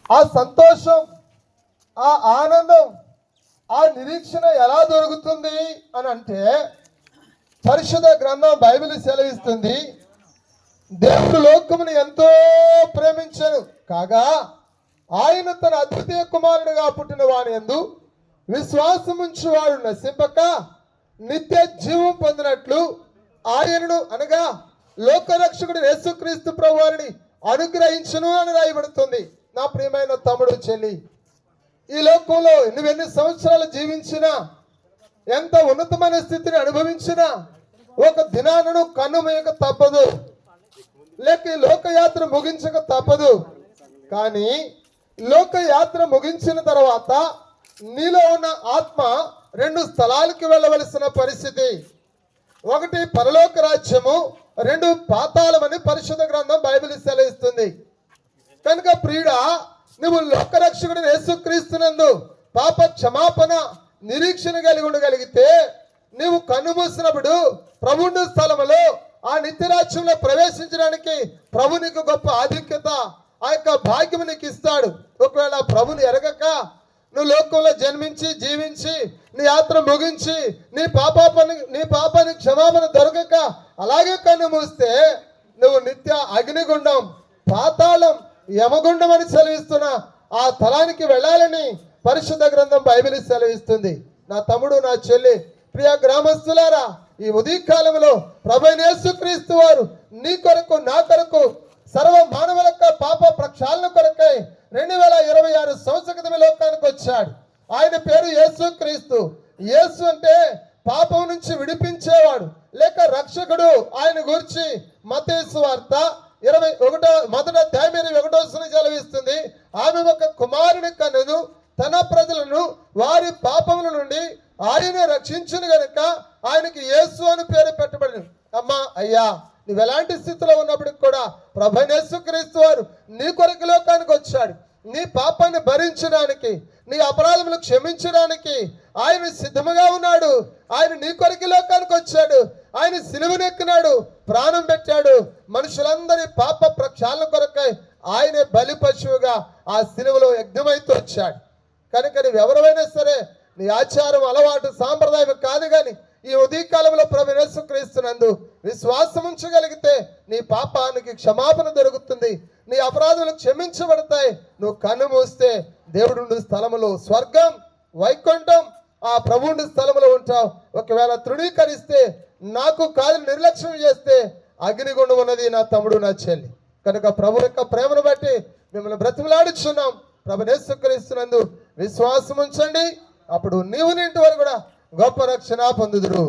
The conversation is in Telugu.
ఆ సంతోషం, ఆ ఆనందం, ఆ నిరీక్షణ ఎలా దొరుకుతుంది అని అంటే పరిశుద్ధ గ్రంథం బైబిల్ సెలవిస్తుంది. దేవుడు లోకమును ఎంతో ప్రేమించను కాగా ఆయన తన అద్వితీయ కుమారుడిగా పుట్టిన వాని యందు విశ్వాసముంచు వాడు నశింపక నిత్య జీవం పొందినట్లు ఆయనను అనగా లోకరక్షకుడు యేసుక్రీస్తు ప్రభువారిని అనుగ్రహించును అని రాయబడుతుంది. నా ప్రియమైన తమ్ముడు, చెల్లి, ఈ లోకంలో నువ్వెన్ని సంవత్సరాలు జీవించినా, ఎంత ఉన్నతమైన స్థితిని అనుభవించినా ఒక దినాలను కన్నుమూయక తప్పదు, లేక ఈ లోకయాత్ర ముగించక తప్పదు. కానీ లోకయాత్ర ముగించిన తర్వాత నీలో ఉన్న ఆత్మ రెండు స్థలాలకు వెళ్ళవలసిన పరిస్థితి. ఒకటి పరలోక రాజ్యము, రెండు పాతాళమని పరిశుద్ధ గ్రంథం బైబిల్ సెలవిస్తుంది. కనుక ప్రియుడా, నువ్వు లోకరక్షకుడు యేసుక్రీస్తునందు పాప క్షమాపణ నిరీక్షణ కలిగి ఉండగలిగితే నీవు కన్నుమూసినప్పుడు ప్రభువుని స్థలములో ఆ నిత్యరాజ్యంలో ప్రవేశించడానికి ప్రభు నీకు గొప్ప ఆధిక్యత, ఆ యొక్క భాగ్యం నీకు ఇస్తాడు. ఒకవేళ ప్రభుని ఎరగక నువ్వు లోకంలో జన్మించి జీవించి నీ యాత్ర ముగించి నీ పాపానికి క్షమాపణ దొరకక అలాగే కన్ను మూస్తే నువ్వు నిత్య అగ్నిగుండం, పాతాళం, యమగుండం అని సెలవిస్తున్న ఆ తలానికి వెళ్ళాలని పరిశుద్ధ గ్రంథం బైబిల్ సెలవిస్తుంది. నా తమ్ముడు, నా చెల్లి, ప్రియ గ్రామస్తులారా, ఈ ఉదయకాలంలో ప్రభువైన యేసుక్రీస్తు వారు నీ కొరకు, నా కొరకు, సర్వ మానవుల పాప ప్రక్షాళన కొరకై 2026 సంవత్సర క్రితం లోకానికి వచ్చాడు. ఆయన పేరు యేసుక్రీస్తు. యేసు అంటే పాపం నుంచి విడిపించేవాడు లేక రక్షకుడు. ఆయన గురించి మత్తయి సువార్త 21 సెలవిస్తుంది. ఆమె ఒక కుమారుని కన్నెను, తన ప్రజలను వారి పాపముల నుండి ఆయన రక్షించును గనుక ఆయనకి యేసు అని పేరు పెట్టబడింది. అమ్మా, అయ్యా, నువ్వు ఎలాంటి స్థితిలో ఉన్నప్పటికి కూడా ప్రభువైన యేసుక్రీస్తు వారు నీ కొరకు లోకానికి వచ్చాడు. నీ పాపాన్ని భరించడానికి, నీ అపరాధములు క్షమించడానికి ఆయన సిద్ధముగా ఉన్నాడు. ఆయన నీ కొరకు లోకానికి వచ్చాడు. ఆయన సిలువనెక్కినాడు, ప్రాణం పెట్టాడు. మనుషులందరి పాప ప్రక్షాళన కొరకై ఆయనే బలి పశువుగా ఆ సిలువలో యజ్ఞమైతే వచ్చాడు. కనుక నువ్వు ఎవరైనా సరే, నీ ఆచారం, అలవాటు, సాంప్రదాయం కాదు, కానీ ఈ ఉదయకాలంలో ప్రభువైన యేసుక్రీస్తునందు విశ్వాసం ఉంచగలిగితే నీ పాపానికి క్షమాపణ దొరుకుతుంది, నీ అపరాధులు క్షమించబడతాయి. నువ్వు కన్ను మూస్తే దేవుడు స్థలములో, స్వర్గం, వైకుంఠం, ఆ ప్రభువుని స్థలములో ఉంటావు. ఒకవేళ తృణీకరిస్తే, నాకు కాదు నిర్లక్ష్యం చేస్తే అగ్నిగుండం ఉన్నది. నా తమ్ముడు, నా చెల్లి, కనుక ప్రభు యొక్క ప్రేమను బట్టి మిమ్మల్ని బ్రతిమలాడుచున్నాం. ప్రభువైన యేసుక్రీస్తునందు విశ్వాసం ఉంచండి, అప్పుడు నీవు నింటి వారు కూడా గొప్ప రక్షణ పొందుదురు.